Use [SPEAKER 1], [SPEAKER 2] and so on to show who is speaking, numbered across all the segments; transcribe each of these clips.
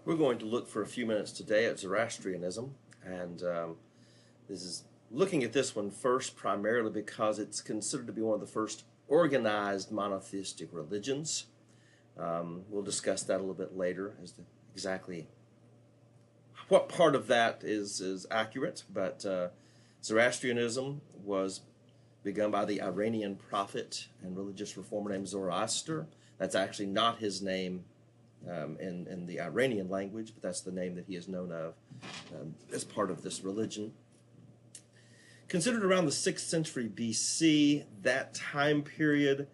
[SPEAKER 1] We're going to look for a few minutes today at Zoroastrianism, and this is looking at this one first primarily because it's considered to be one of the first organized monotheistic religions. We'll discuss that a little bit later as to exactly what part of that is accurate, but Zoroastrianism was begun by the Iranian prophet and religious reformer named Zoroaster. That's actually not his name in the Iranian language, but that's the name that he is known of as part of this religion. Considered around the 6th century BC, that time period,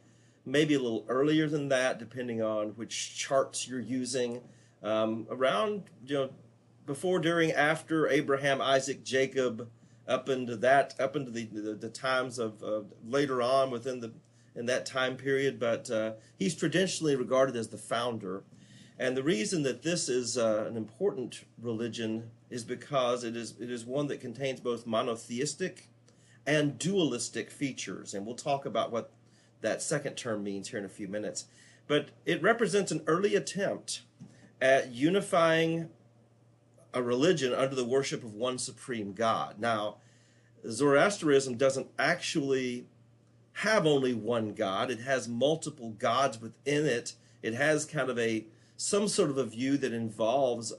[SPEAKER 1] maybe a little earlier than that, depending on which charts you're using. Around, before, during, after Abraham, Isaac, Jacob, up into the times of later on in that time period. But he's traditionally regarded as the founder. And the reason that this is an important religion is because it is one that contains both monotheistic and dualistic features. And we'll talk about what that second term means here in a few minutes. But it represents an early attempt at unifying a religion under the worship of one supreme God. Now, Zoroastrianism doesn't actually have only one God. It has multiple gods within it. It has kind of some sort of a view that involves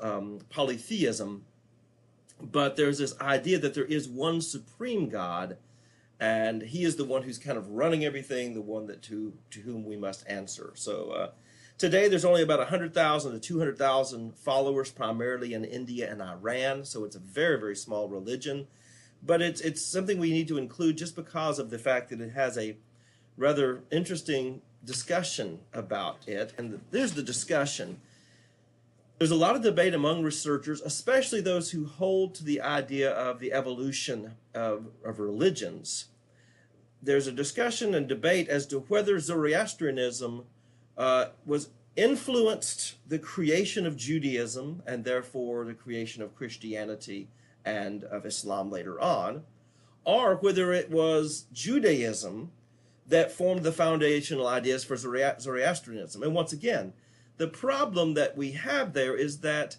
[SPEAKER 1] polytheism, but there's this idea that there is one supreme God, and he is the one who's kind of running everything, the one that to whom we must answer. So today there's only about 100,000 to 200,000 followers, primarily in India and Iran, so it's a very, very small religion, but it's something we need to include just because of the fact that it has a rather interesting discussion about it. And there's the discussion. There's a lot of debate among researchers, especially those who hold to the idea of the evolution of religions. There's a discussion and debate as to whether Zoroastrianism was influenced the creation of Judaism and therefore the creation of Christianity and of Islam later on, or whether it was Judaism that formed the foundational ideas for Zoroastrianism. And once again, the problem that we have there is that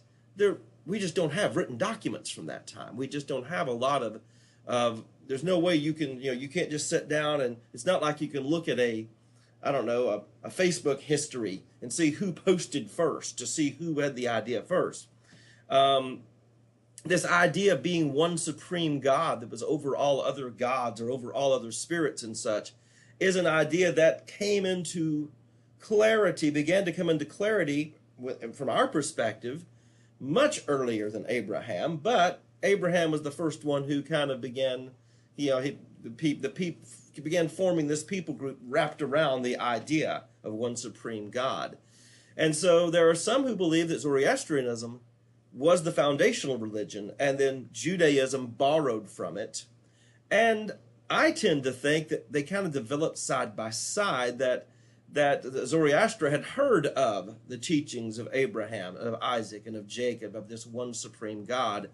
[SPEAKER 1] we just don't have written documents from that time. We just don't have a lot of there's no way you can, you can't just sit down and it's not like you can look at a Facebook history and see who posted first to see who had the idea first. This idea of being one supreme God that was over all other gods or over all other spirits and such is an idea that came into clarity, began to come into clarity from our perspective much earlier than Abraham, but Abraham was the first one who kind of began, began forming this people group wrapped around the idea of one supreme God. And so there are some who believe that Zoroastrianism was the foundational religion and then Judaism borrowed from it. And I tend to think that they kind of developed side by side, that Zoroaster had heard of the teachings of Abraham, of Isaac, and of Jacob, of this one supreme God,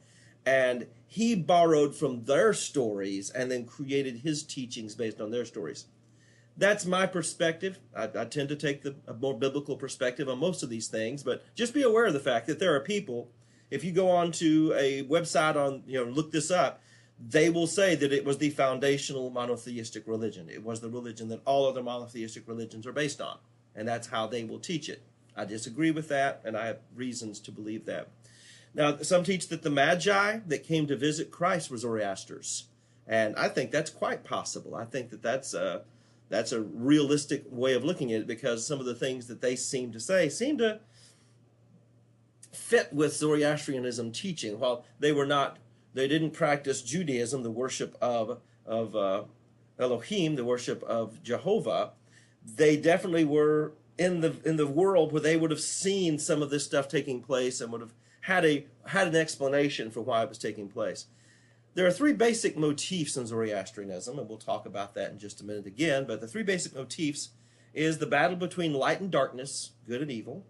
[SPEAKER 1] and he borrowed from their stories and then created his teachings based on their stories. That's my perspective. I tend to take a more biblical perspective on most of these things, but just be aware of the fact that there are people, if you go on to a website look this up, they will say that it was the foundational monotheistic religion. It was the religion that all other monotheistic religions are based on, and that's how they will teach it. I disagree with that, and I have reasons to believe that. Now, some teach that the Magi that came to visit Christ were Zoroasters, and I think that's quite possible. I think that that's a realistic way of looking at it, because some of the things that they seem to say seem to fit with Zoroastrianism teaching. While they didn't practice Judaism, the worship of Elohim, the worship of Jehovah. They definitely were in the world where they would have seen some of this stuff taking place and would have had an explanation for why it was taking place. There are three basic motifs in Zoroastrianism, and we'll talk about that in just a minute again, but the three basic motifs is the battle between light and darkness, good and evil,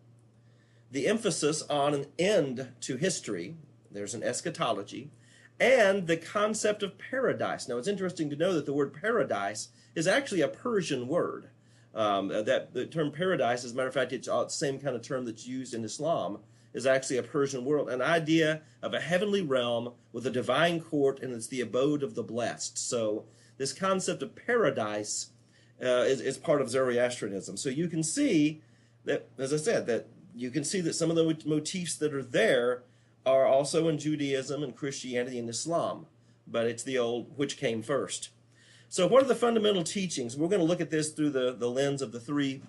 [SPEAKER 1] the emphasis on an end to history, there's an eschatology, and the concept of paradise. Now, it's interesting to know that the word paradise is actually a Persian word. That the term paradise, as a matter of fact, it's the same kind of term that's used in Islam is actually a Persian world, an idea of a heavenly realm with a divine court, and it's the abode of the blessed. So this concept of paradise is part of Zoroastrianism. So you can see that, as I said, that you can see that some of the motifs that are there are also in Judaism and Christianity and Islam, but it's the old, which came first. So what are the fundamental teachings? We're going to look at this through the lens of the three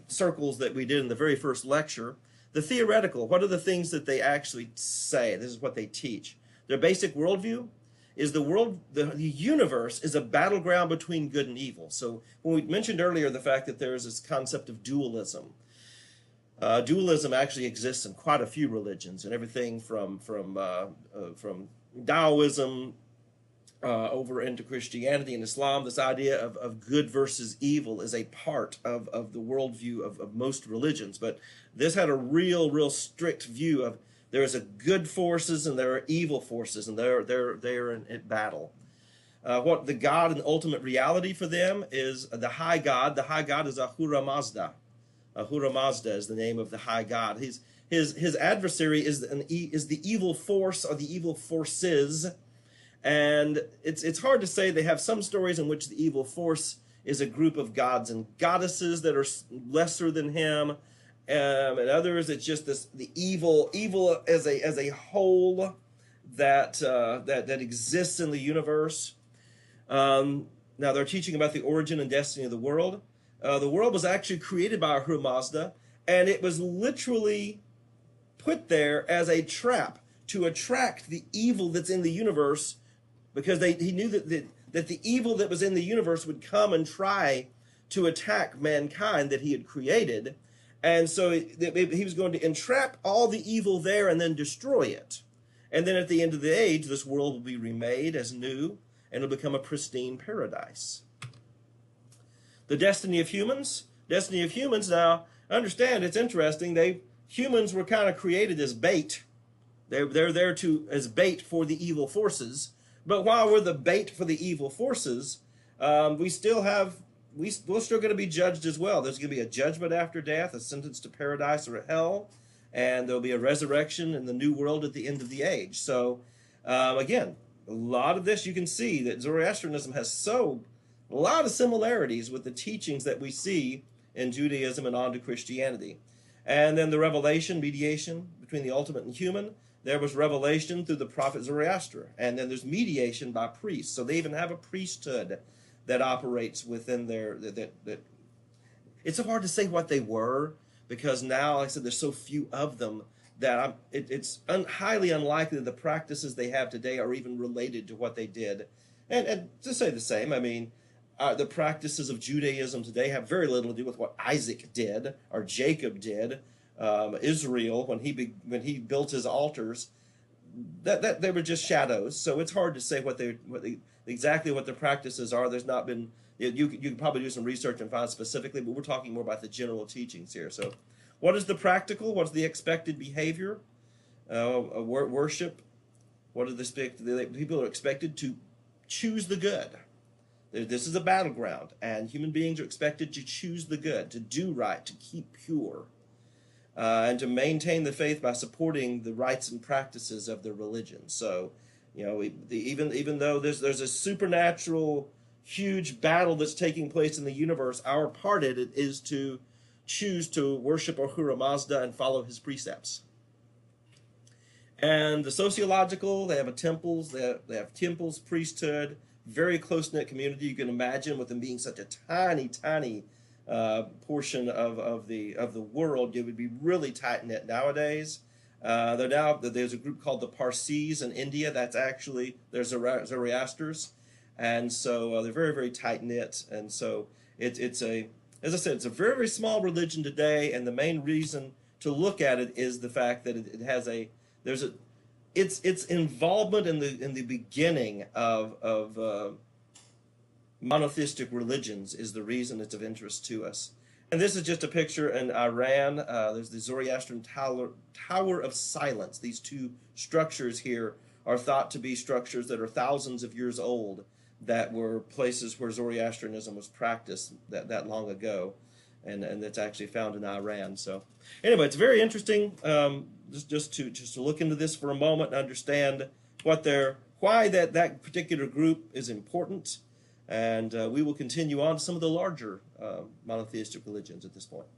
[SPEAKER 1] circles that we did in the very first lecture. The theoretical, what are the things that they actually say? This is what they teach. Their basic worldview is the universe is a battleground between good and evil. So when we mentioned earlier the fact that there is this concept of dualism, dualism actually exists in quite a few religions, and everything from Taoism over into Christianity and Islam. This idea of good versus evil is a part of the worldview of most religions. But this had a real strict view of there is a good forces and there are evil forces, and they're in battle. What the God and ultimate reality for them is the high God. The high God is Ahura Mazda. Ahura Mazda is the name of the high God. His adversary is the evil force or the evil forces, and it's hard to say. They have some stories in which the evil force is a group of gods and goddesses that are lesser than him, and others it's just the evil as a whole that exists in the universe. Now they're teaching about the origin and destiny of the world. The world was actually created by Ahura Mazda, and it was literally put there as a trap to attract the evil that's in the universe, because he knew that the evil that was in the universe would come and try to attack mankind that he had created. And so he was going to entrap all the evil there and then destroy it. And then at the end of the age, this world will be remade as new, and it'll become a pristine paradise. The destiny of humans. Destiny of humans, now, understand, it's interesting. Humans were kind of created as bait. They're there as bait for the evil forces. But while we're the bait for the evil forces, we're still going to be judged as well. There's going to be a judgment after death, a sentence to paradise or hell, and there'll be a resurrection in the new world at the end of the age. So, again, a lot of this you can see that Zoroastrianism has a lot of similarities with the teachings that we see in Judaism and on to Christianity. And then the revelation, mediation between the ultimate and human. There was revelation through the prophet Zoroaster. And then there's mediation by priests. So they even have a priesthood that operates within that. It's so hard to say what they were, because now, like I said, there's so few of them that it's highly unlikely that the practices they have today are even related to what they did. And to say the same, I mean, the practices of Judaism today have very little to do with what Isaac did or Jacob did. Israel, when he built his altars, that they were just shadows. So it's hard to say exactly what their practices are. There's not been. You can probably do some research and find specifically, but we're talking more about the general teachings here. So, what is the practical? What's the expected behavior? Worship. What are the people are expected to choose the good. This is a battleground, and human beings are expected to choose the good, to do right, to keep pure, and to maintain the faith by supporting the rites and practices of their religion. So, even though there's a supernatural, huge battle that's taking place in the universe, our part in it is to choose to worship Ahura Mazda and follow his precepts. And the sociological, they have temples, priesthood. Very close-knit community. You can imagine with them being such a tiny portion of the world, it would be really tight-knit nowadays. There's a group called the Parsis in India. That's actually there's Zoroasters, and so they're very tight-knit. And so as I said, it's a very small religion today, and the main reason to look at it is the fact that its involvement in the beginning of monotheistic religions is the reason it's of interest to us. And this is just a picture in Iran. There's the Zoroastrian Tower of Silence. These two structures here are thought to be structures that are thousands of years old, that were places where Zoroastrianism was practiced that long ago. and that's actually found in Iran. So anyway, it's very interesting just to look into this for a moment and understand why that particular group is important, and we will continue on to some of the larger monotheistic religions at this point.